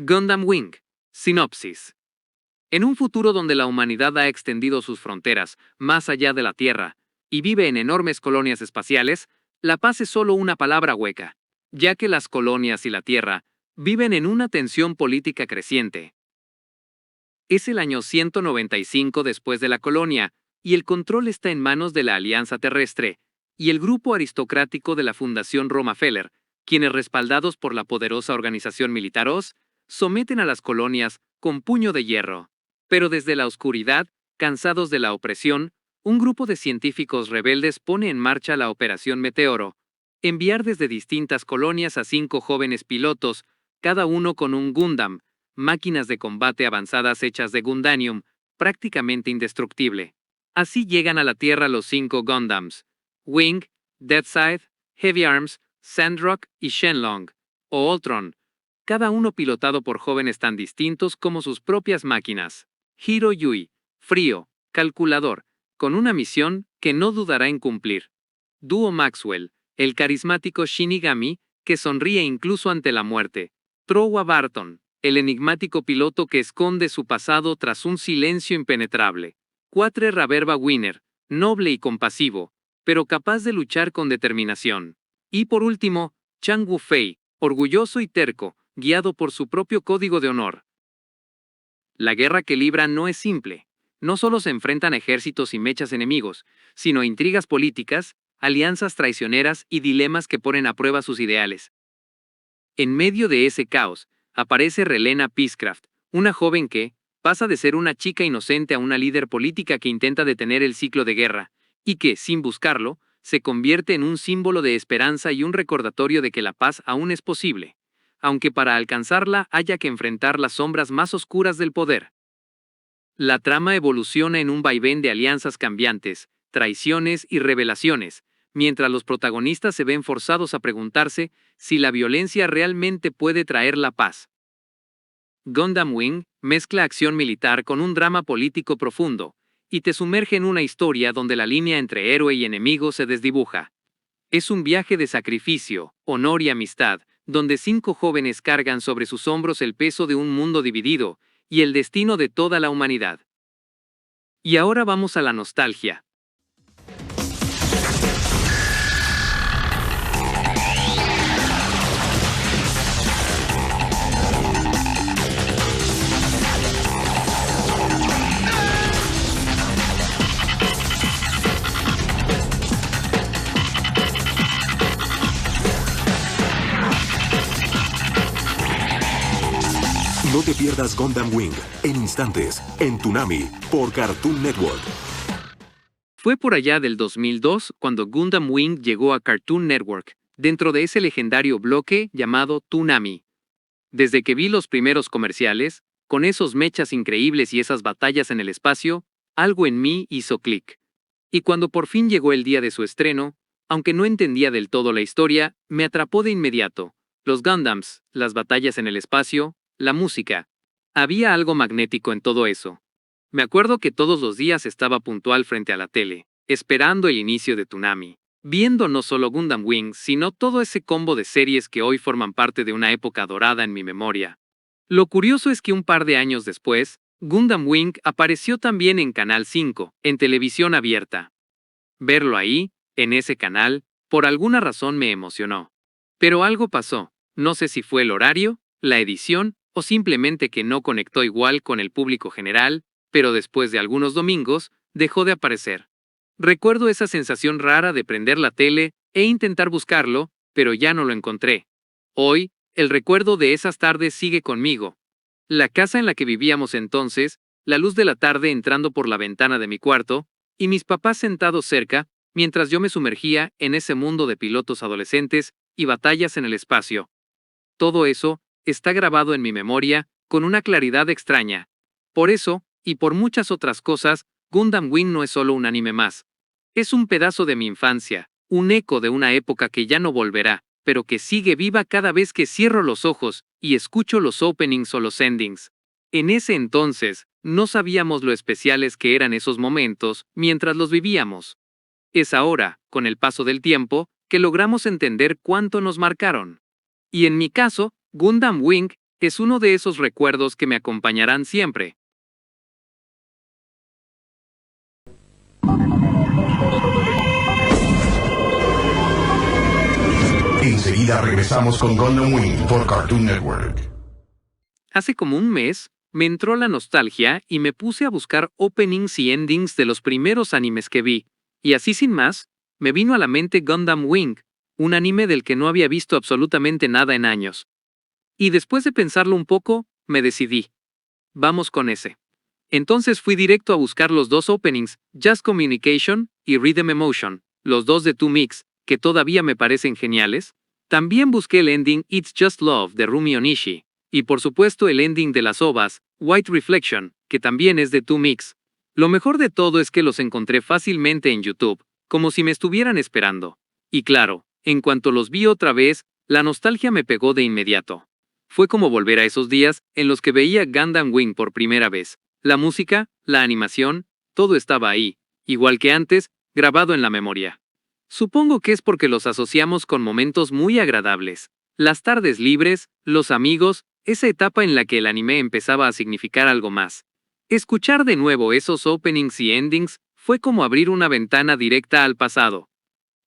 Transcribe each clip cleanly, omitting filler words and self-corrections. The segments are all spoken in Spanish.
Gundam Wing. Sinopsis. En un futuro donde la humanidad ha extendido sus fronteras más allá de la Tierra y vive en enormes colonias espaciales, la paz es solo una palabra hueca, ya que las colonias y la Tierra viven en una tensión política creciente. Es el año 195 después de la colonia, y el control está en manos de la Alianza Terrestre y el grupo aristocrático de la Fundación Rockefeller, quienes, respaldados por la poderosa organización militar OSS, someten a las colonias con puño de hierro. Pero desde la oscuridad, cansados de la opresión, un grupo de científicos rebeldes pone en marcha la Operación Meteoro, enviar desde distintas colonias a 5 jóvenes pilotos, cada uno con un Gundam, máquinas de combate avanzadas hechas de Gundanium, prácticamente indestructible. Así llegan a la Tierra los 5 Gundams: Wing, Deathscythe, Heavy Arms, Sandrock y Shenlong, o Ultron, cada uno pilotado por jóvenes tan distintos como sus propias máquinas. Hiro Yui, frío, calculador, con una misión que no dudará en cumplir. Duo Maxwell, el carismático Shinigami, que sonríe incluso ante la muerte. Trowa Barton, el enigmático piloto que esconde su pasado tras un silencio impenetrable. Quatre Raverba Winner, noble y compasivo, pero capaz de luchar con determinación. Y por último, Chang Wu-fei, orgulloso y terco, guiado por su propio código de honor. La guerra que libran no es simple. No solo se enfrentan ejércitos y mechas enemigos, sino intrigas políticas, alianzas traicioneras y dilemas que ponen a prueba sus ideales. En medio de ese caos, aparece Relena Peacecraft, una joven que pasa de ser una chica inocente a una líder política que intenta detener el ciclo de guerra, y que, sin buscarlo, se convierte en un símbolo de esperanza y un recordatorio de que la paz aún es posible, aunque para alcanzarla haya que enfrentar las sombras más oscuras del poder. La trama evoluciona en un vaivén de alianzas cambiantes, traiciones y revelaciones, mientras los protagonistas se ven forzados a preguntarse si la violencia realmente puede traer la paz. Gundam Wing mezcla acción militar con un drama político profundo, y te sumerge en una historia donde la línea entre héroe y enemigo se desdibuja. Es un viaje de sacrificio, honor y amistad, donde 5 jóvenes cargan sobre sus hombros el peso de un mundo dividido y el destino de toda la humanidad. Y ahora vamos a la nostalgia. No te pierdas Gundam Wing, en instantes, en Toonami, por Cartoon Network. Fue por allá del 2002 cuando Gundam Wing llegó a Cartoon Network, dentro de ese legendario bloque llamado Toonami. Desde que vi los primeros comerciales, con esos mechas increíbles y esas batallas en el espacio, algo en mí hizo clic. Y cuando por fin llegó el día de su estreno, aunque no entendía del todo la historia, me atrapó de inmediato. Los Gundams, las batallas en el espacio, la música. Había algo magnético en todo eso. Me acuerdo que todos los días estaba puntual frente a la tele, esperando el inicio de Toonami, viendo no solo Gundam Wing, sino todo ese combo de series que hoy forman parte de una época dorada en mi memoria. Lo curioso es que un par de años después, Gundam Wing apareció también en Canal 5, en televisión abierta. Verlo ahí, en ese canal, por alguna razón me emocionó. Pero algo pasó, no sé si fue el horario, la edición, o simplemente que no conectó igual con el público general, pero después de algunos domingos, dejó de aparecer. Recuerdo esa sensación rara de prender la tele e intentar buscarlo, pero ya no lo encontré. Hoy, el recuerdo de esas tardes sigue conmigo. La casa en la que vivíamos entonces, la luz de la tarde entrando por la ventana de mi cuarto, y mis papás sentados cerca, mientras yo me sumergía en ese mundo de pilotos adolescentes y batallas en el espacio. Todo eso está grabado en mi memoria con una claridad extraña. Por eso, y por muchas otras cosas, Gundam Wing no es solo un anime más. Es un pedazo de mi infancia, un eco de una época que ya no volverá, pero que sigue viva cada vez que cierro los ojos y escucho los openings o los endings. En ese entonces, no sabíamos lo especiales que eran esos momentos mientras los vivíamos. Es ahora, con el paso del tiempo, que logramos entender cuánto nos marcaron. Y en mi caso, Gundam Wing Es uno de esos recuerdos que me acompañarán siempre. Enseguida regresamos con Gundam Wing por Cartoon Network. Hace como un mes, me entró la nostalgia y me puse a buscar openings y endings de los primeros animes que vi, y así sin más, me vino a la mente Gundam Wing, un anime del que no había visto absolutamente nada en años. Y después de pensarlo un poco, me decidí. Vamos con ese. Entonces fui directo a buscar los dos openings, Just Communication y Rhythm Emotion, los dos de 2Mix, que todavía me parecen geniales. También busqué el ending It's Just Love de Rumi Onishi, y por supuesto el ending de las OVAs, White Reflection, que también es de 2Mix. Lo mejor de todo es que los encontré fácilmente en YouTube, como si me estuvieran esperando. Y claro, en cuanto los vi otra vez, la nostalgia me pegó de inmediato. Fue como volver a esos días en los que veía Gundam Wing por primera vez. La música, la animación, todo estaba ahí, igual que antes, grabado en la memoria. Supongo que es porque los asociamos con momentos muy agradables. Las tardes libres, los amigos, esa etapa en la que el anime empezaba a significar algo más. Escuchar de nuevo esos openings y endings fue como abrir una ventana directa al pasado.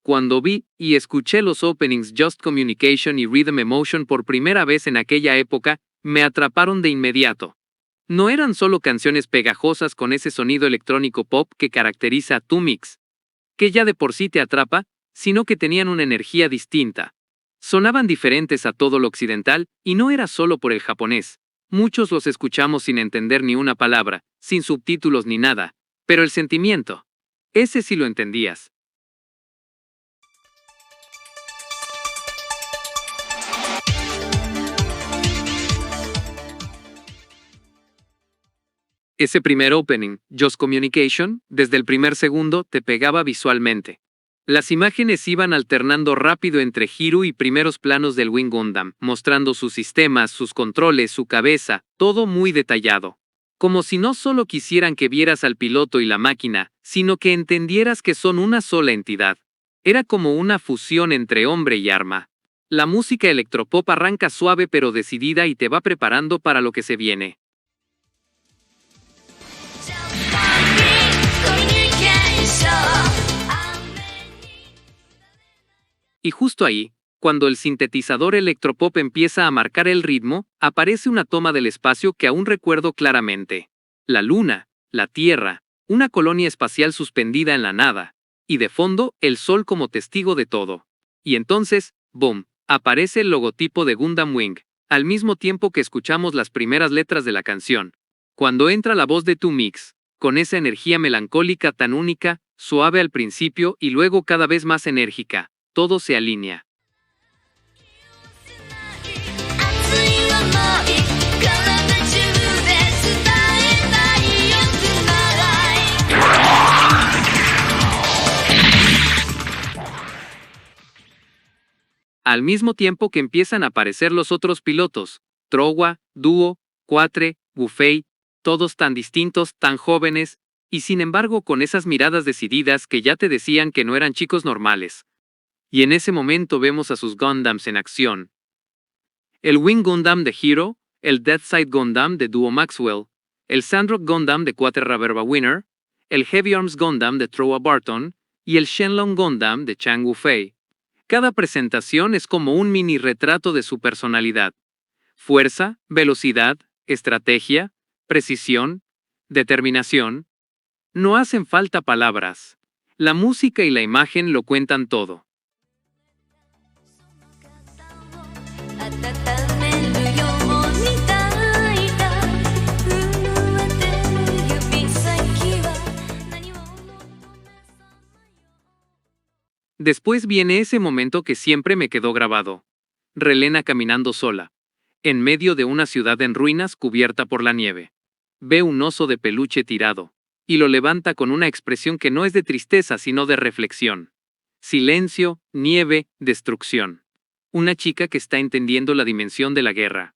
Cuando vi y escuché los openings Just Communication y Rhythm Emotion por primera vez en aquella época, me atraparon de inmediato. No eran solo canciones pegajosas con ese sonido electrónico pop que caracteriza a 2Mix, que ya de por sí te atrapa, sino que tenían una energía distinta. Sonaban diferentes a todo lo occidental, y no era solo por el japonés. Muchos los escuchamos sin entender ni una palabra, sin subtítulos ni nada, pero el sentimiento, ese sí lo entendías. Ese primer opening, Just Communication, desde el primer segundo te pegaba visualmente. Las imágenes iban alternando rápido entre Hiro y primeros planos del Wing Gundam, mostrando sus sistemas, sus controles, su cabeza, todo muy detallado. Como si no solo quisieran que vieras al piloto y la máquina, sino que entendieras que son una sola entidad. Era como una fusión entre hombre y arma. La música electropop arranca suave pero decidida y te va preparando para lo que se viene. Y justo ahí, cuando el sintetizador electropop empieza a marcar el ritmo, aparece una toma del espacio que aún recuerdo claramente. La luna, la Tierra, una colonia espacial suspendida en la nada, y de fondo, el sol como testigo de todo. Y entonces, ¡boom!, aparece el logotipo de Gundam Wing, al mismo tiempo que escuchamos las primeras letras de la canción. Cuando entra la voz de 2Mix, con esa energía melancólica tan única, suave al principio y luego cada vez más enérgica, todo se alinea. Al mismo tiempo que empiezan a aparecer los otros pilotos, Trowa, Duo, Quatre, Bufei, todos tan distintos, tan jóvenes, y sin embargo con esas miradas decididas que ya te decían que no eran chicos normales. Y en ese momento vemos a sus Gundams en acción. El Wing Gundam de Hiro, el Deathside Gundam de Duo Maxwell, el Sandrock Gundam de Quatre Raverba Winner, el Heavy Arms Gundam de Trowa Barton y el Shenlong Gundam de Chang Wufei. Cada presentación es como un mini retrato de su personalidad. Fuerza, velocidad, estrategia, precisión, determinación. No hacen falta palabras. La música y la imagen lo cuentan todo. Después viene ese momento que siempre me quedó grabado. Relena caminando sola, en medio de una ciudad en ruinas cubierta por la nieve. Ve un oso de peluche tirado, y lo levanta con una expresión que no es de tristeza sino de reflexión. Silencio, nieve, destrucción. Una chica que está entendiendo la dimensión de la guerra.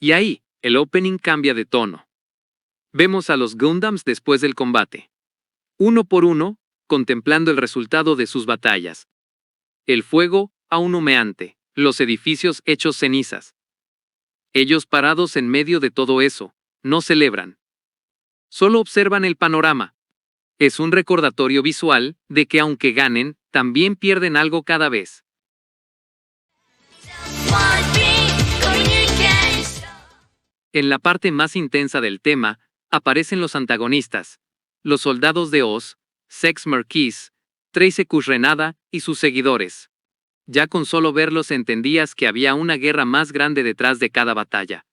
Y ahí, El opening cambia de tono. Vemos a los Gundams después del combate. Uno por uno, contemplando el resultado de sus batallas. El fuego, aún humeante, los edificios hechos cenizas. Ellos parados en medio de todo eso, no celebran. Solo observan el panorama. Es un recordatorio visual de que aunque ganen, también pierden algo cada vez. En la parte más intensa del tema, aparecen los antagonistas, los soldados de Oz, Sex Marquis, Trace Renada y sus seguidores. Ya con solo verlos entendías que había una guerra más grande detrás de cada batalla.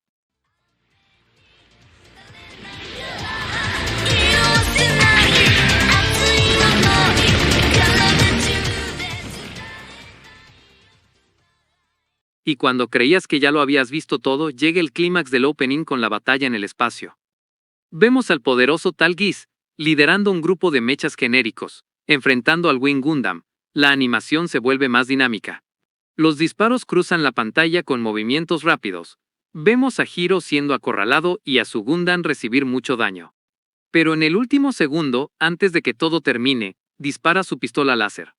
Y cuando creías que ya lo habías visto todo, llega el clímax del opening con la batalla en el espacio. Vemos al poderoso Tal Geese, liderando un grupo de mechas genéricos, enfrentando al Wing Gundam. La animación se vuelve más dinámica. Los disparos cruzan la pantalla con movimientos rápidos. Vemos a Hiro siendo acorralado y a su Gundam recibir mucho daño. Pero en el último segundo, antes de que todo termine, dispara su pistola láser.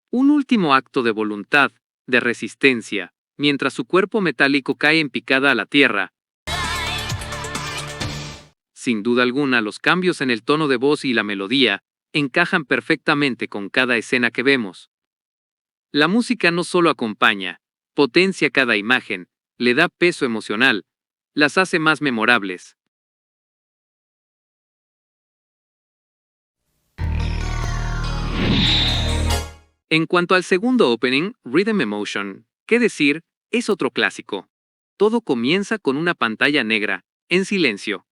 Un último acto de voluntad, de resistencia, mientras su cuerpo metálico cae en picada a la tierra. Sin duda alguna, los cambios en el tono de voz y la melodía encajan perfectamente con cada escena que vemos. La música no solo acompaña, potencia cada imagen, le da peso emocional, las hace más memorables. En cuanto al segundo opening, Rhythm Emotion, qué decir, es otro clásico. Todo comienza con una pantalla negra, en silencio.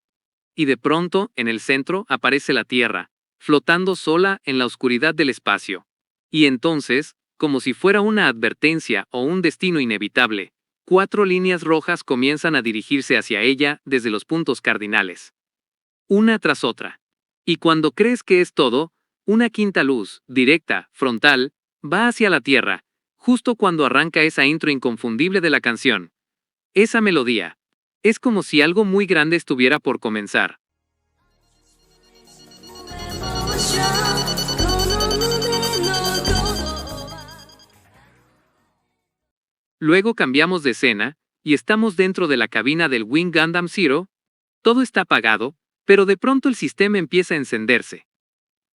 Y de pronto, en el centro, aparece la Tierra, flotando sola en la oscuridad del espacio. Y entonces, como si fuera una advertencia o un destino inevitable, 4 líneas rojas comienzan a dirigirse hacia ella desde los puntos cardinales. Una tras otra. Y cuando crees que es todo, una quinta luz, directa, frontal, va hacia la Tierra, justo cuando arranca esa intro inconfundible de la canción. Esa melodía. Es como si algo muy grande estuviera por comenzar. Luego cambiamos de escena, y estamos dentro de la cabina del Wing Gundam Zero. Todo está apagado, pero de pronto el sistema empieza a encenderse.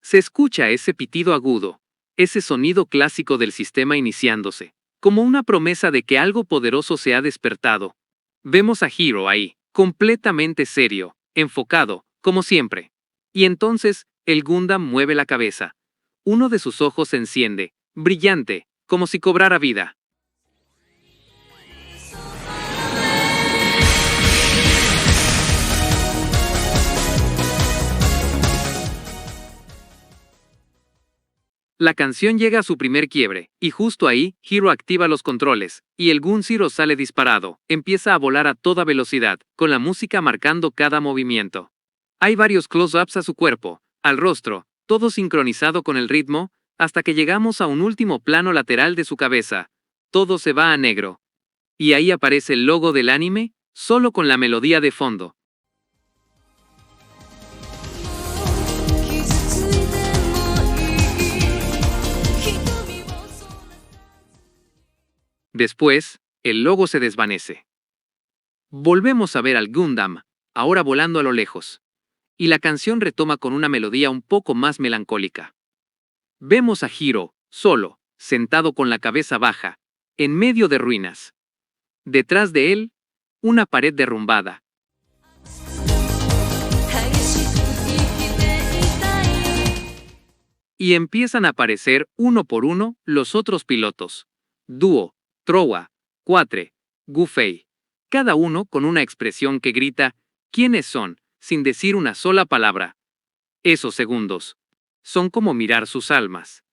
Se escucha ese pitido agudo, ese sonido clásico del sistema iniciándose, como una promesa de que algo poderoso se ha despertado. Vemos a Hiro ahí, completamente serio, enfocado, como siempre. Y entonces, el Gundam mueve la cabeza. Uno de sus ojos se enciende, brillante, como si cobrara vida. La canción llega a su primer quiebre, y justo ahí, Hiro activa los controles, y el Gun Zero sale disparado, empieza a volar a toda velocidad, con la música marcando cada movimiento. Hay varios close-ups a su cuerpo, al rostro, todo sincronizado con el ritmo, hasta que llegamos a un último plano lateral de su cabeza. Todo se va a negro. Y ahí aparece el logo del anime, solo con la melodía de fondo. Después, el logo se desvanece. Volvemos a ver al Gundam, ahora volando a lo lejos. Y la canción retoma con una melodía un poco más melancólica. Vemos a Hiro, solo, sentado con la cabeza baja, en medio de ruinas. Detrás de él, una pared derrumbada. Y empiezan a aparecer uno por uno los otros pilotos. Duo, Trowa, Quatre, Gufei. Cada uno con una expresión que grita, ¿quiénes son?, sin decir una sola palabra. Esos segundos son como mirar sus almas.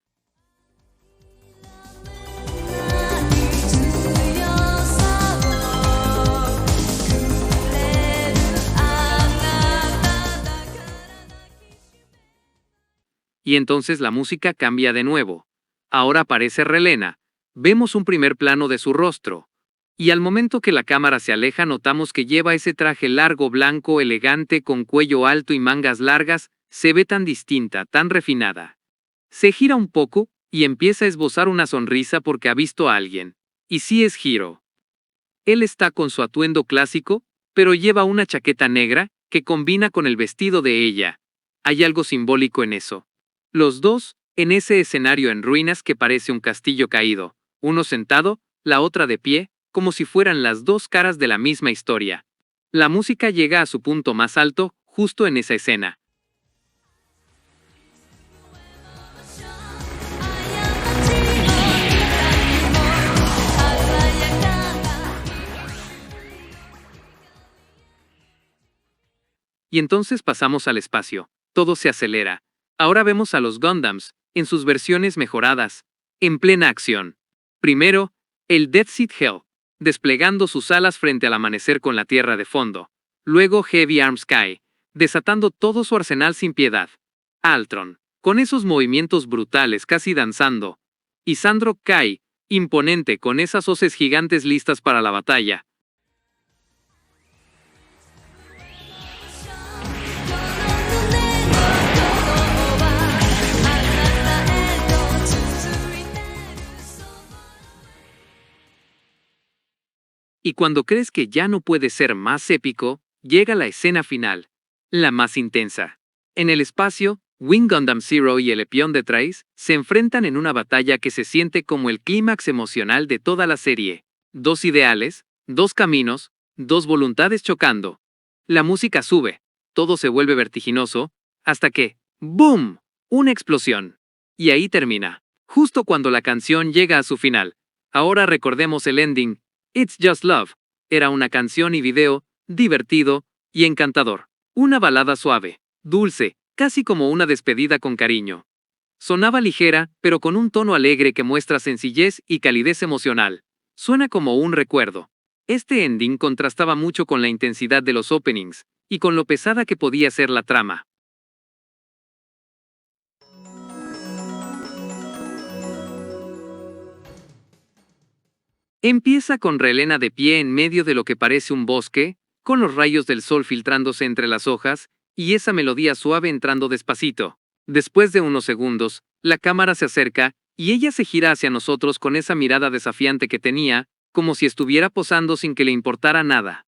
Y entonces la música cambia de nuevo. Ahora aparece Relena. Vemos un primer plano de su rostro. Y al momento que la cámara se aleja notamos que lleva ese traje largo blanco elegante con cuello alto y mangas largas, se ve tan distinta, tan refinada. Se gira un poco y empieza a esbozar una sonrisa porque ha visto a alguien. Y sí es Hiro. Él está con su atuendo clásico, pero lleva una chaqueta negra que combina con el vestido de ella. Hay algo simbólico en eso. Los dos, en ese escenario en ruinas que parece un castillo caído, uno sentado, la otra de pie, como si fueran las dos caras de la misma historia. La música llega a su punto más alto, justo en esa escena. Y entonces pasamos al espacio. Todo se acelera. Ahora vemos a los Gundams, en sus versiones mejoradas, en plena acción. Primero, el Death Seed Hell, desplegando sus alas frente al amanecer con la Tierra de fondo. Luego Heavy Arm Sky, desatando todo su arsenal sin piedad. Altron, con esos movimientos brutales casi danzando. Y Sandro Kai, imponente con esas hoces gigantes listas para la batalla. Y cuando crees que ya no puede ser más épico, llega la escena final, la más intensa. En el espacio, Wing Gundam Zero y el Epion de Trace se enfrentan en una batalla que se siente como el clímax emocional de toda la serie. Dos ideales, dos caminos, dos voluntades chocando. La música sube, todo se vuelve vertiginoso, hasta que, ¡boom!, una explosión. Y ahí termina, justo cuando la canción llega a su final. Ahora recordemos el ending. It's Just Love. Era una canción y video, divertido y encantador. Una balada suave, dulce, casi como una despedida con cariño. Sonaba ligera, pero con un tono alegre que muestra sencillez y calidez emocional. Suena como un recuerdo. Este ending contrastaba mucho con la intensidad de los openings, y con lo pesada que podía ser la trama. Empieza con Relena de pie en medio de lo que parece un bosque, con los rayos del sol filtrándose entre las hojas, y esa melodía suave entrando despacito. Después de unos segundos, la cámara se acerca, y ella se gira hacia nosotros con esa mirada desafiante que tenía, como si estuviera posando sin que le importara nada.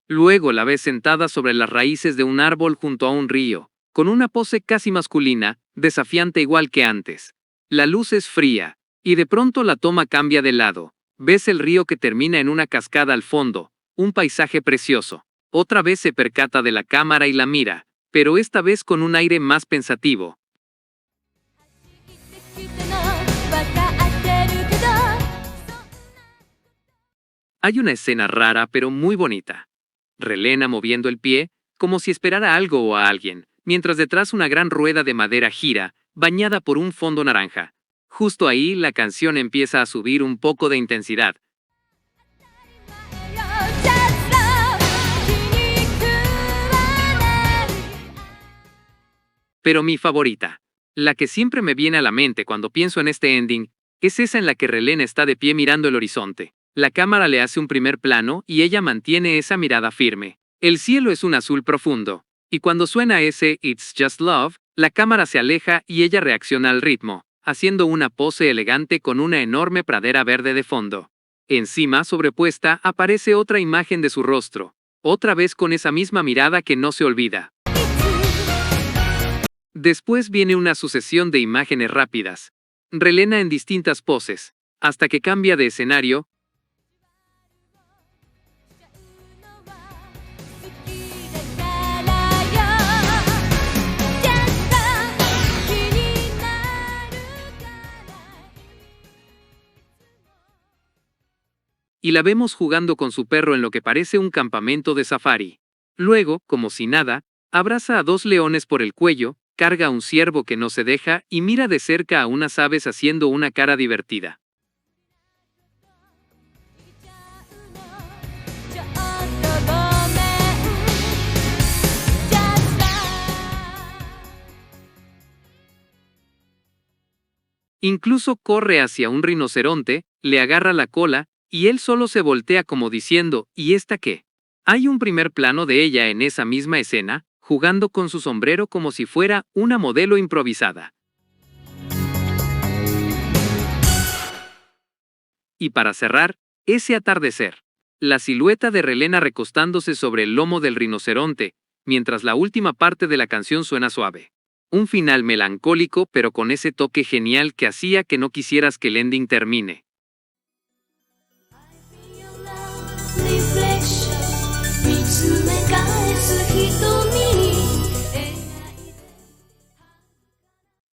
Luego la ves sentada sobre las raíces de un árbol junto a un río, con una pose casi masculina, desafiante igual que antes. La luz es fría, y de pronto la toma cambia de lado. Ves el río que termina en una cascada al fondo, un paisaje precioso. Otra vez se percata de la cámara y la mira, pero esta vez con un aire más pensativo. Hay una escena rara pero muy bonita. Relena moviendo el pie, como si esperara algo o a alguien, mientras detrás una gran rueda de madera gira, bañada por un fondo naranja. Justo ahí la canción empieza a subir un poco de intensidad. Pero mi favorita, la que siempre me viene a la mente cuando pienso en este ending, es esa en la que Relena está de pie mirando el horizonte. La cámara le hace un primer plano y ella mantiene esa mirada firme. El cielo es un azul profundo, y cuando suena ese It's Just Love, la cámara se aleja y ella reacciona al ritmo, haciendo una pose elegante con una enorme pradera verde de fondo. Encima, sobrepuesta, aparece otra imagen de su rostro, otra vez con esa misma mirada que no se olvida. Después viene una sucesión de imágenes rápidas. Relena en distintas poses, hasta que cambia de escenario. Y la vemos jugando con su perro en lo que parece un campamento de safari. Luego, como si nada, abraza a dos leones por el cuello, carga a un ciervo que no se deja y mira de cerca a unas aves haciendo una cara divertida. Incluso corre hacia un rinoceronte, le agarra la cola, y él solo se voltea como diciendo, ¿y esta qué? Hay un primer plano de ella en esa misma escena, jugando con su sombrero como si fuera una modelo improvisada. Y para cerrar, ese atardecer. La silueta de Relena recostándose sobre el lomo del rinoceronte, mientras la última parte de la canción suena suave. Un final melancólico pero con ese toque genial que hacía que no quisieras que el ending termine.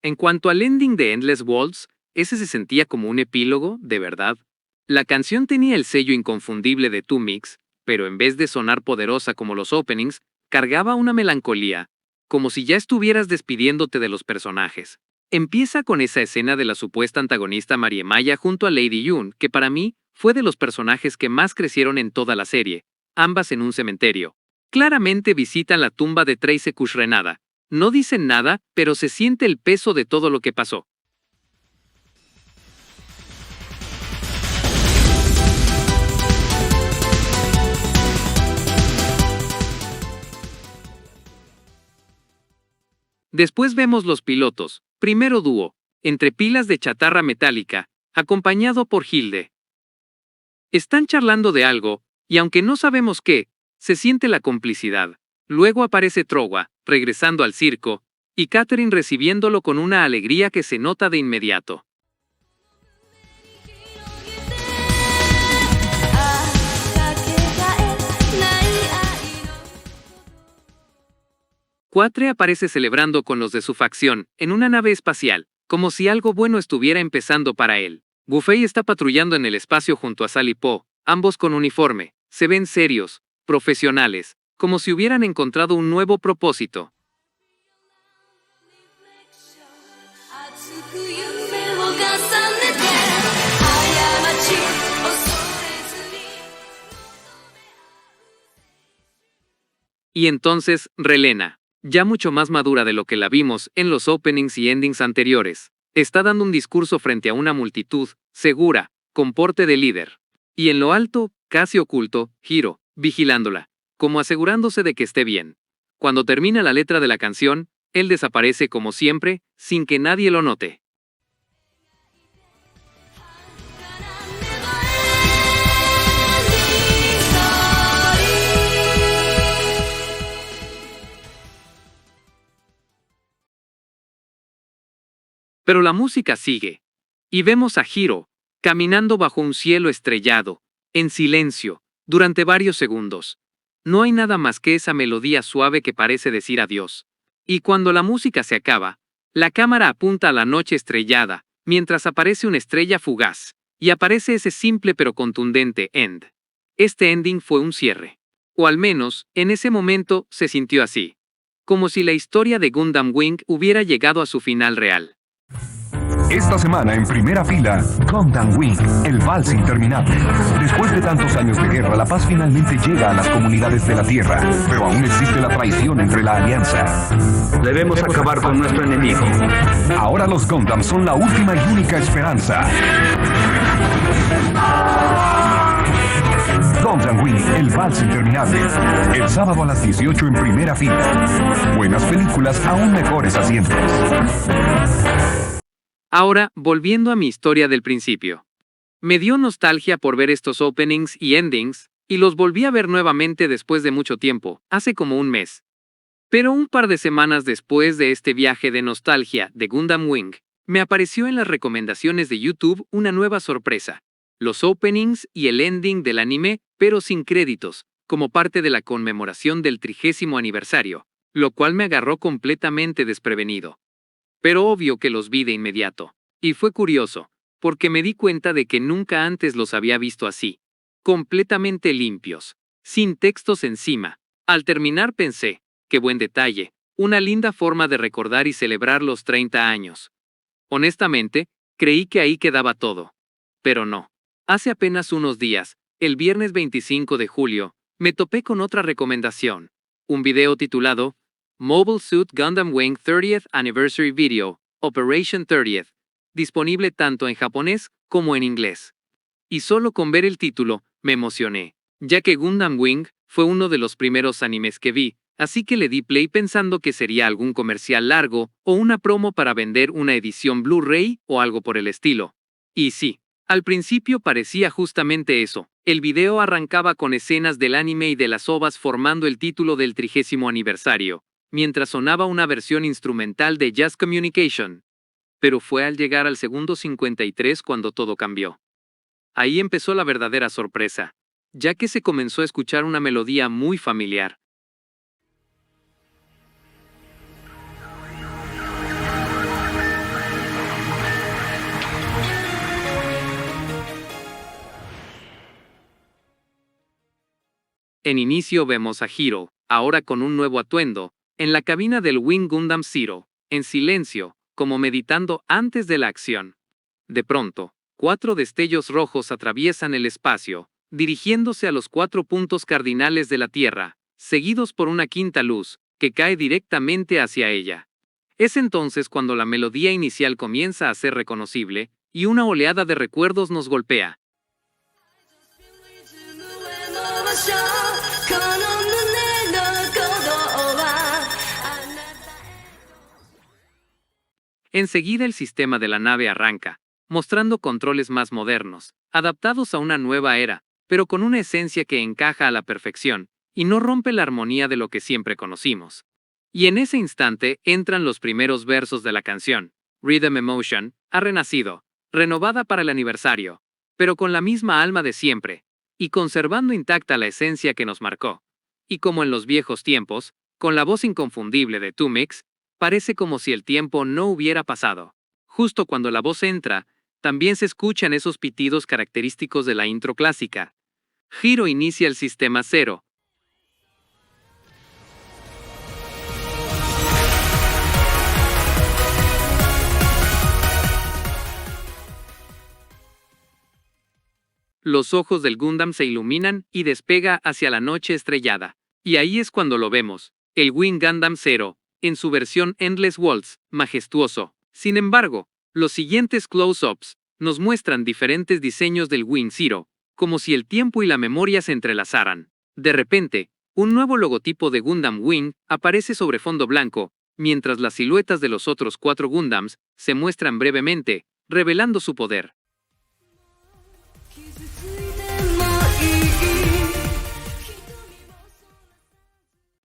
En cuanto al ending de Endless Waltz, ese se sentía como un epílogo, de verdad. La canción tenía el sello inconfundible de 2Mix, pero en vez de sonar poderosa como los openings, cargaba una melancolía, como si ya estuvieras despidiéndote de los personajes. Empieza con esa escena de la supuesta antagonista Mariemaya junto a Lady Yun, que para mí fue de los personajes que más crecieron en toda la serie, ambas en un cementerio. Claramente visitan la tumba de Trace Kushrenada. No dicen nada, pero se siente el peso de todo lo que pasó. Después vemos los pilotos, primero dúo, entre pilas de chatarra metálica, acompañado por Hilde. Están charlando de algo, y aunque no sabemos qué, se siente la complicidad. Luego aparece Trowa, regresando al circo, y Catherine recibiéndolo con una alegría que se nota de inmediato. Quatre aparece celebrando con los de su facción, en una nave espacial, como si algo bueno estuviera empezando para él. Buffet está patrullando en el espacio junto a Sally Po, ambos con uniforme, se ven serios, profesionales, como si hubieran encontrado un nuevo propósito. Y entonces, Relena, ya mucho más madura de lo que la vimos en los openings y endings anteriores, está dando un discurso frente a una multitud, segura, con porte de líder. Y en lo alto, casi oculto, Hiro, vigilándola, como asegurándose de que esté bien. Cuando termina la letra de la canción, él desaparece como siempre, sin que nadie lo note. Pero la música sigue. Y vemos a Hiro, caminando bajo un cielo estrellado, en silencio, durante varios segundos. No hay nada más que esa melodía suave que parece decir adiós. Y cuando la música se acaba, la cámara apunta a la noche estrellada, mientras aparece una estrella fugaz, y aparece ese simple pero contundente end. Este ending fue un cierre. O al menos, en ese momento, se sintió así. Como si la historia de Gundam Wing hubiera llegado a su final real. Esta semana en primera fila, Gundam Wing, el vals interminable. Después de tantos años de guerra, la paz finalmente llega a las comunidades de la Tierra, pero aún existe la traición entre la Alianza. Debemos acabar con nuestro enemigo. Ahora los Gundam son la última y única esperanza. Gundam Wing, el vals interminable. El sábado a las 18 en primera fila. Buenas películas, aún mejores asientos. Ahora, volviendo a mi historia del principio. Me dio nostalgia por ver estos openings y endings, y los volví a ver nuevamente después de mucho tiempo, hace como un mes. Pero un par de semanas después de este viaje de nostalgia de Gundam Wing, me apareció en las recomendaciones de YouTube una nueva sorpresa. Los openings y el ending del anime, pero sin créditos, como parte de la conmemoración del 30º aniversario, lo cual me agarró completamente desprevenido. Pero obvio que los vi de inmediato. Y fue curioso, porque me di cuenta de que nunca antes los había visto así. Completamente limpios, sin textos encima. Al terminar pensé, qué buen detalle, una linda forma de recordar y celebrar los 30 años. Honestamente, creí que ahí quedaba todo. Pero no. Hace apenas unos días, el viernes 25 de julio, me topé con otra recomendación. Un video titulado Mobile Suit Gundam Wing 30th Anniversary Video, Operation 30th, disponible tanto en japonés como en inglés. Y solo con ver el título, me emocioné, ya que Gundam Wing fue uno de los primeros animes que vi, así que le di play pensando que sería algún comercial largo o una promo para vender una edición Blu-ray o algo por el estilo. Y sí, al principio parecía justamente eso. El video arrancaba con escenas del anime y de las OVAs formando el título del 30º aniversario, mientras sonaba una versión instrumental de Jazz Communication. Pero fue al llegar al segundo 53 cuando todo cambió. Ahí empezó la verdadera sorpresa, ya que se comenzó a escuchar una melodía muy familiar. En inicio vemos a Hiro, ahora con un nuevo atuendo, en la cabina del Wing Gundam Zero, en silencio, como meditando antes de la acción. De pronto, 4 destellos rojos atraviesan el espacio, dirigiéndose a los 4 puntos cardinales de la Tierra, seguidos por una quinta luz, que cae directamente hacia ella. Es entonces cuando la melodía inicial comienza a ser reconocible, y una oleada de recuerdos nos golpea. Enseguida el sistema de la nave arranca, mostrando controles más modernos, adaptados a una nueva era, pero con una esencia que encaja a la perfección, y no rompe la armonía de lo que siempre conocimos. Y en ese instante entran los primeros versos de la canción. Rhythm Emotion ha renacido, renovada para el aniversario, pero con la misma alma de siempre, y conservando intacta la esencia que nos marcó. Y como en los viejos tiempos, con la voz inconfundible de Tumix, parece como si el tiempo no hubiera pasado. Justo cuando la voz entra, también se escuchan esos pitidos característicos de la intro clásica. Hiro inicia el sistema 0. Los ojos del Gundam se iluminan y despega hacia la noche estrellada. Y ahí es cuando lo vemos, el Wing Gundam Zero, en su versión Endless Waltz, majestuoso. Sin embargo, los siguientes close-ups nos muestran diferentes diseños del Wing Zero, como si el tiempo y la memoria se entrelazaran. De repente, un nuevo logotipo de Gundam Wing aparece sobre fondo blanco, mientras las siluetas de los otros 4 Gundams se muestran brevemente, revelando su poder.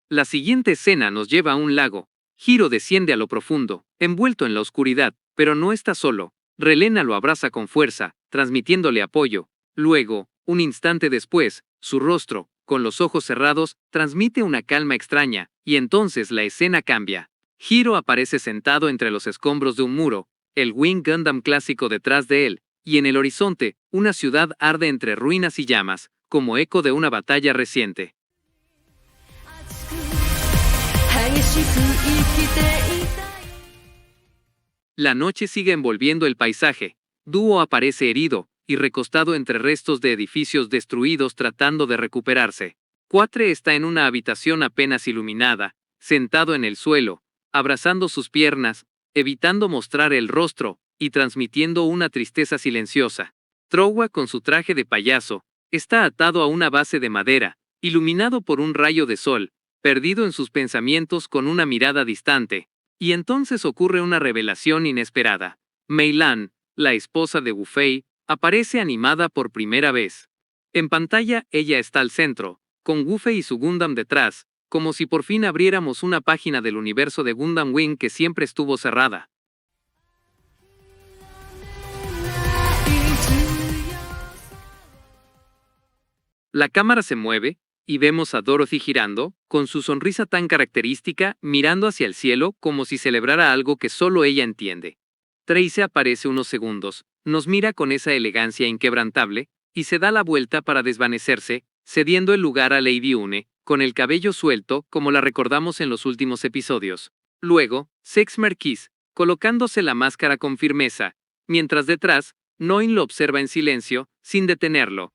La siguiente escena nos lleva a un lago. Hiro desciende a lo profundo, envuelto en la oscuridad, pero no está solo. Relena lo abraza con fuerza, transmitiéndole apoyo. Luego, un instante después, su rostro, con los ojos cerrados, transmite una calma extraña, y entonces la escena cambia. Hiro aparece sentado entre los escombros de un muro, el Wing Gundam clásico detrás de él, y en el horizonte, una ciudad arde entre ruinas y llamas, como eco de una batalla reciente. La noche sigue envolviendo el paisaje. Duo aparece herido y recostado entre restos de edificios destruidos tratando de recuperarse. 4 está en una habitación apenas iluminada, sentado en el suelo, abrazando sus piernas, evitando mostrar el rostro y transmitiendo una tristeza silenciosa. Trowa, con su traje de payaso, está atado a una base de madera, iluminado por un rayo de sol, perdido en sus pensamientos con una mirada distante. Y entonces ocurre una revelación inesperada. Mei Lan, la esposa de Wu Fei, aparece animada por primera vez. En pantalla, ella está al centro, con Wu Fei y su Gundam detrás, como si por fin abriéramos una página del universo de Gundam Wing que siempre estuvo cerrada. La cámara se mueve, y vemos a Dorothy girando, con su sonrisa tan característica, mirando hacia el cielo como si celebrara algo que solo ella entiende. Trace aparece unos segundos, nos mira con esa elegancia inquebrantable, y se da la vuelta para desvanecerse, cediendo el lugar a Lady Une, con el cabello suelto como la recordamos en los últimos episodios. Luego, Sex Marquise, colocándose la máscara con firmeza, mientras detrás, Noin lo observa en silencio, sin detenerlo.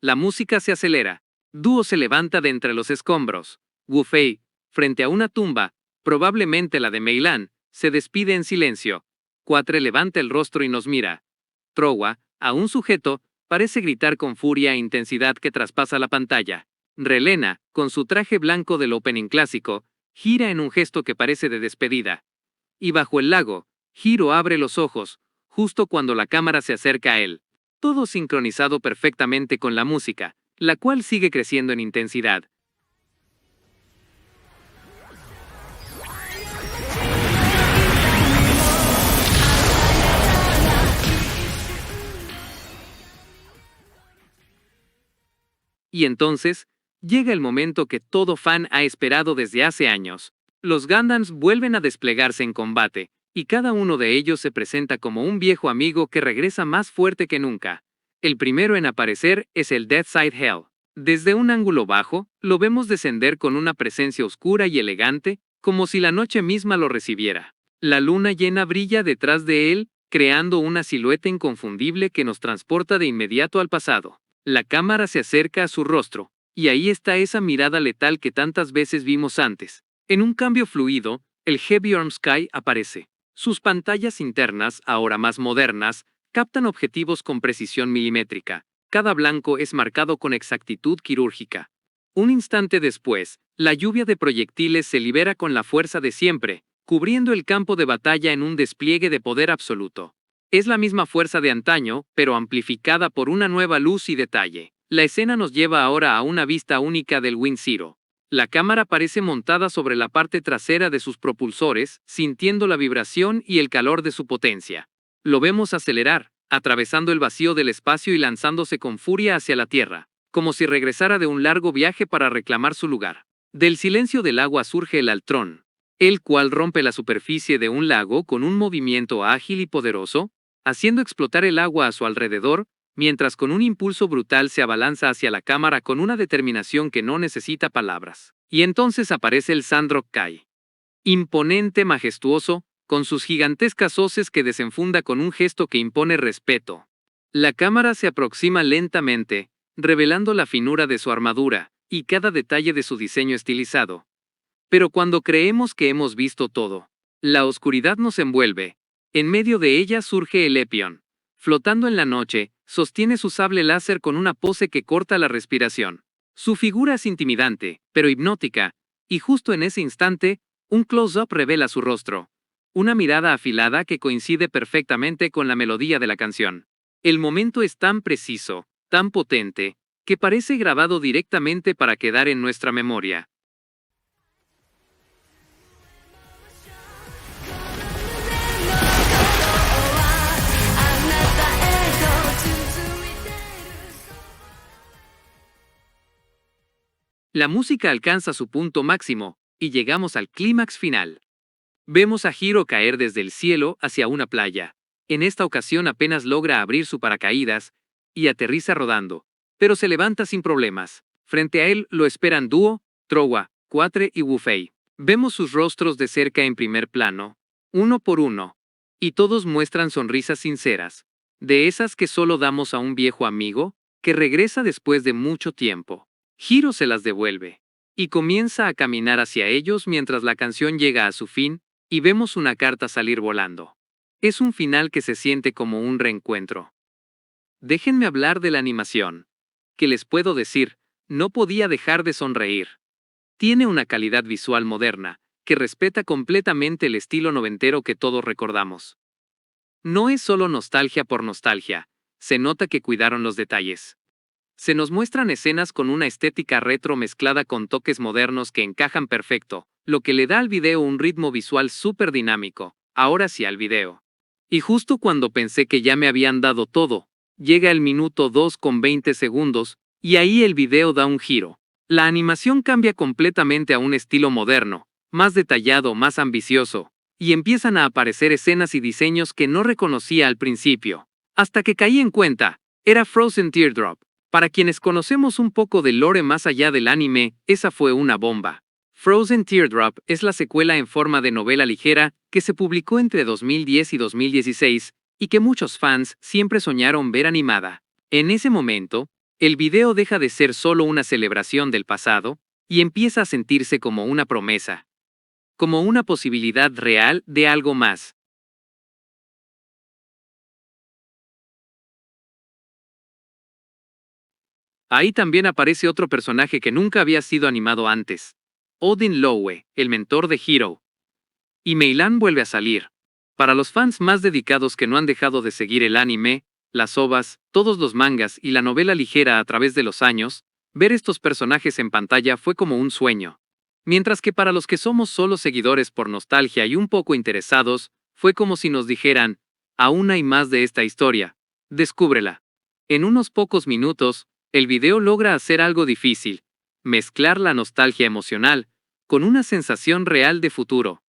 La música se acelera. Duo se levanta de entre los escombros. Wu Fei, frente a una tumba, probablemente la de Mei Lan, se despide en silencio. 4 levanta el rostro y nos mira. Trowa, a un sujeto, parece gritar con furia e intensidad que traspasa la pantalla. Relena, con su traje blanco del opening clásico, gira en un gesto que parece de despedida. Y bajo el lago, Hiro abre los ojos, justo cuando la cámara se acerca a él. Todo sincronizado perfectamente con la música, la cual sigue creciendo en intensidad. Y entonces, llega el momento que todo fan ha esperado desde hace años. Los Gundams vuelven a desplegarse en combate, y cada uno de ellos se presenta como un viejo amigo que regresa más fuerte que nunca. El primero en aparecer es el Deathside Hell. Desde un ángulo bajo, lo vemos descender con una presencia oscura y elegante, como si la noche misma lo recibiera. La luna llena brilla detrás de él, creando una silueta inconfundible que nos transporta de inmediato al pasado. La cámara se acerca a su rostro, y ahí está esa mirada letal que tantas veces vimos antes. En un cambio fluido, el Heavy Arm Sky aparece. Sus pantallas internas, ahora más modernas, captan objetivos con precisión milimétrica. Cada blanco es marcado con exactitud quirúrgica. Un instante después, la lluvia de proyectiles se libera con la fuerza de siempre, cubriendo el campo de batalla en un despliegue de poder absoluto. Es la misma fuerza de antaño, pero amplificada por una nueva luz y detalle. La escena nos lleva ahora a una vista única del Wind Zero. La cámara parece montada sobre la parte trasera de sus propulsores, sintiendo la vibración y el calor de su potencia. Lo vemos acelerar, atravesando el vacío del espacio y lanzándose con furia hacia la Tierra, como si regresara de un largo viaje para reclamar su lugar. Del silencio del agua surge el Altrón, el cual rompe la superficie de un lago con un movimiento ágil y poderoso, haciendo explotar el agua a su alrededor, mientras con un impulso brutal se abalanza hacia la cámara con una determinación que no necesita palabras. Y entonces aparece el Sandrock Kai. Imponente, majestuoso, con sus gigantescas hoces que desenfunda con un gesto que impone respeto. La cámara se aproxima lentamente, revelando la finura de su armadura, y cada detalle de su diseño estilizado. Pero cuando creemos que hemos visto todo, la oscuridad nos envuelve. En medio de ella surge el Epion. Flotando en la noche, sostiene su sable láser con una pose que corta la respiración. Su figura es intimidante, pero hipnótica, y justo en ese instante, un close-up revela su rostro. Una mirada afilada que coincide perfectamente con la melodía de la canción. El momento es tan preciso, tan potente, que parece grabado directamente para quedar en nuestra memoria. La música alcanza su punto máximo, y llegamos al clímax final. Vemos a Hiro caer desde el cielo hacia una playa. En esta ocasión apenas logra abrir su paracaídas, y aterriza rodando, pero se levanta sin problemas. Frente a él lo esperan Duo, Trowa, 4 y Wu Fei. Vemos sus rostros de cerca en primer plano, uno por uno, y todos muestran sonrisas sinceras, de esas que solo damos a un viejo amigo, que regresa después de mucho tiempo. Hiro se las devuelve, y comienza a caminar hacia ellos mientras la canción llega a su fin, y vemos una carta salir volando. Es un final que se siente como un reencuentro. Déjenme hablar de la animación. ¿Qué les puedo decir? No podía dejar de sonreír. Tiene una calidad visual moderna, que respeta completamente el estilo noventero que todos recordamos. No es solo nostalgia por nostalgia, se nota que cuidaron los detalles. Se nos muestran escenas con una estética retro mezclada con toques modernos que encajan perfecto, lo que le da al video un ritmo visual súper dinámico. Ahora sí al video. Y justo cuando pensé que ya me habían dado todo, llega el minuto 2 con 20 segundos, y ahí el video da un giro. La animación cambia completamente a un estilo moderno, más detallado, más ambicioso, y empiezan a aparecer escenas y diseños que no reconocía al principio. Hasta que caí en cuenta, era Frozen Teardrop. Para quienes conocemos un poco del lore más allá del anime, esa fue una bomba. Frozen Teardrop es la secuela en forma de novela ligera que se publicó entre 2010 y 2016 y que muchos fans siempre soñaron ver animada. En ese momento, el video deja de ser solo una celebración del pasado y empieza a sentirse como una promesa, como una posibilidad real de algo más. Ahí también aparece otro personaje que nunca había sido animado antes. Odin Lowe, el mentor de Hiro. Y Meilan vuelve a salir. Para los fans más dedicados que no han dejado de seguir el anime, las OVAs, todos los mangas y la novela ligera a través de los años, ver estos personajes en pantalla fue como un sueño. Mientras que para los que somos solo seguidores por nostalgia y un poco interesados, fue como si nos dijeran, aún hay más de esta historia. Descúbrela. En unos pocos minutos, el video logra hacer algo difícil, mezclar la nostalgia emocional con una sensación real de futuro.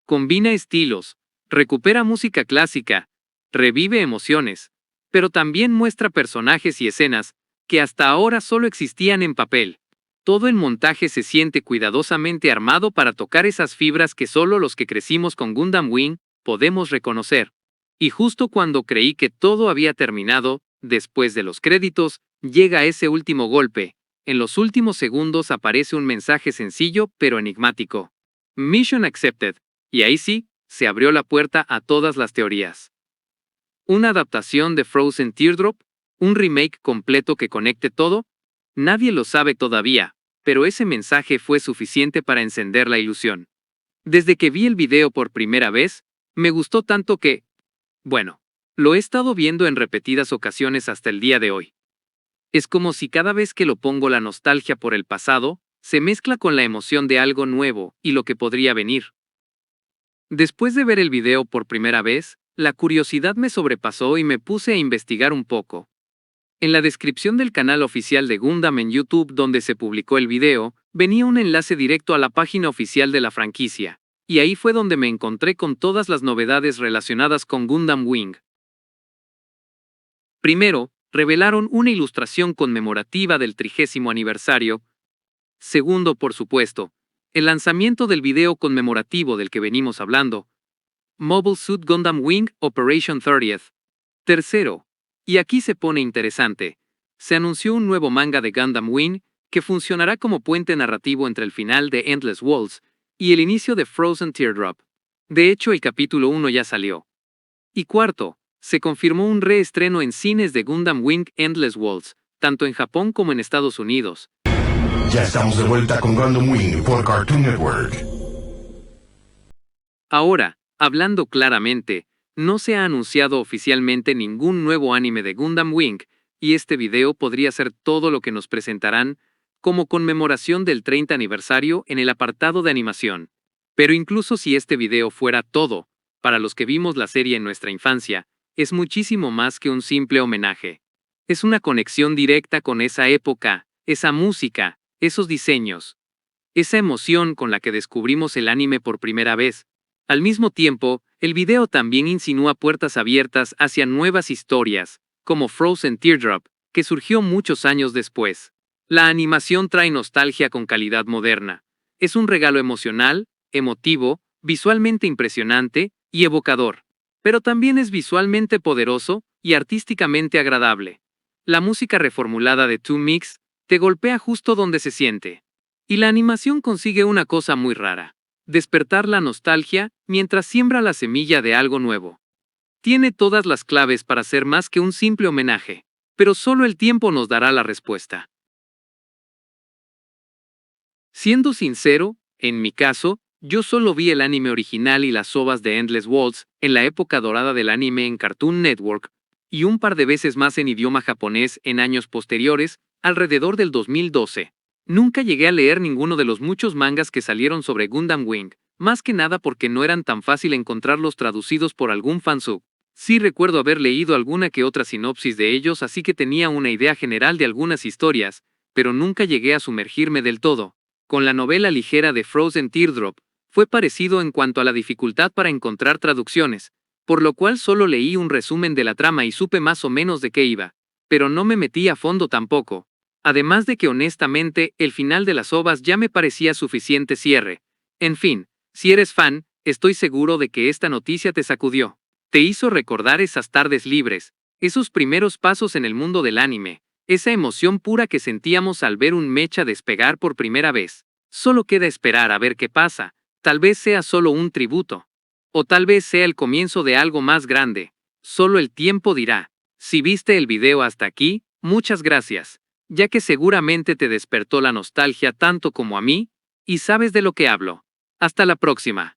Combina estilos, recupera música clásica, revive emociones, pero también muestra personajes y escenas que hasta ahora solo existían en papel. Todo el montaje se siente cuidadosamente armado para tocar esas fibras que solo los que crecimos con Gundam Wing podemos reconocer. Y justo cuando creí que todo había terminado, después de los créditos, llega ese último golpe. En los últimos segundos aparece un mensaje sencillo pero enigmático. Mission accepted. Y ahí sí, se abrió la puerta a todas las teorías. ¿Una adaptación de Frozen Teardrop? ¿Un remake completo que conecte todo? Nadie lo sabe todavía, pero ese mensaje fue suficiente para encender la ilusión. Desde que vi el video por primera vez, me gustó tanto que, bueno, lo he estado viendo en repetidas ocasiones hasta el día de hoy. Es como si cada vez que lo pongo la nostalgia por el pasado, se mezcla con la emoción de algo nuevo y lo que podría venir. Después de ver el video por primera vez, la curiosidad me sobrepasó y me puse a investigar un poco. En la descripción del canal oficial de Gundam en YouTube donde se publicó el video, venía un enlace directo a la página oficial de la franquicia, y ahí fue donde me encontré con todas las novedades relacionadas con Gundam Wing. Primero, revelaron una ilustración conmemorativa del 30º aniversario. Segundo, por supuesto, el lanzamiento del video conmemorativo del que venimos hablando, Mobile Suit Gundam Wing Operation 30th. Tercero, y aquí se pone interesante, se anunció un nuevo manga de Gundam Wing que funcionará como puente narrativo entre el final de Endless Waltz y el inicio de Frozen Teardrop. De hecho, el capítulo 1 ya salió. Y cuarto, se confirmó un reestreno en cines de Gundam Wing Endless Waltz, tanto en Japón como en Estados Unidos. Ya estamos de vuelta con Gundam Wing por Cartoon Network. Ahora, hablando claramente, no se ha anunciado oficialmente ningún nuevo anime de Gundam Wing, y este video podría ser todo lo que nos presentarán como conmemoración del 30 aniversario en el apartado de animación. Pero incluso si este video fuera todo, para los que vimos la serie en nuestra infancia, es muchísimo más que un simple homenaje. Es una conexión directa con esa época, esa música, esos diseños, esa emoción con la que descubrimos el anime por primera vez. Al mismo tiempo, el video también insinúa puertas abiertas hacia nuevas historias, como Frozen Teardrop, que surgió muchos años después. La animación trae nostalgia con calidad moderna. Es un regalo emocional, emotivo, visualmente impresionante y evocador. Pero también es visualmente poderoso y artísticamente agradable. La música reformulada de 2Mix te golpea justo donde se siente. Y la animación consigue una cosa muy rara: despertar la nostalgia mientras siembra la semilla de algo nuevo. Tiene todas las claves para ser más que un simple homenaje, pero solo el tiempo nos dará la respuesta. Siendo sincero, en mi caso, yo solo vi el anime original y las OVAs de Endless Waltz en la época dorada del anime en Cartoon Network, y un par de veces más en idioma japonés en años posteriores, alrededor del 2012. Nunca llegué a leer ninguno de los muchos mangas que salieron sobre Gundam Wing, más que nada porque no eran tan fácil encontrarlos traducidos por algún fansub. Sí recuerdo haber leído alguna que otra sinopsis de ellos, así que tenía una idea general de algunas historias, pero nunca llegué a sumergirme del todo. Con la novela ligera de Frozen Teardrop, fue parecido en cuanto a la dificultad para encontrar traducciones, por lo cual solo leí un resumen de la trama y supe más o menos de qué iba, pero no me metí a fondo tampoco. Además de que honestamente, el final de las OVAs ya me parecía suficiente cierre. En fin, si eres fan, estoy seguro de que esta noticia te sacudió. Te hizo recordar esas tardes libres, esos primeros pasos en el mundo del anime, Esa emoción pura que sentíamos al ver un mecha despegar por primera vez. Solo queda esperar a ver qué pasa. Tal vez sea solo un tributo. O tal vez sea el comienzo de algo más grande. Solo el tiempo dirá. Si viste el video hasta aquí, muchas gracias, ya que seguramente te despertó la nostalgia tanto como a mí, y sabes de lo que hablo. Hasta la próxima.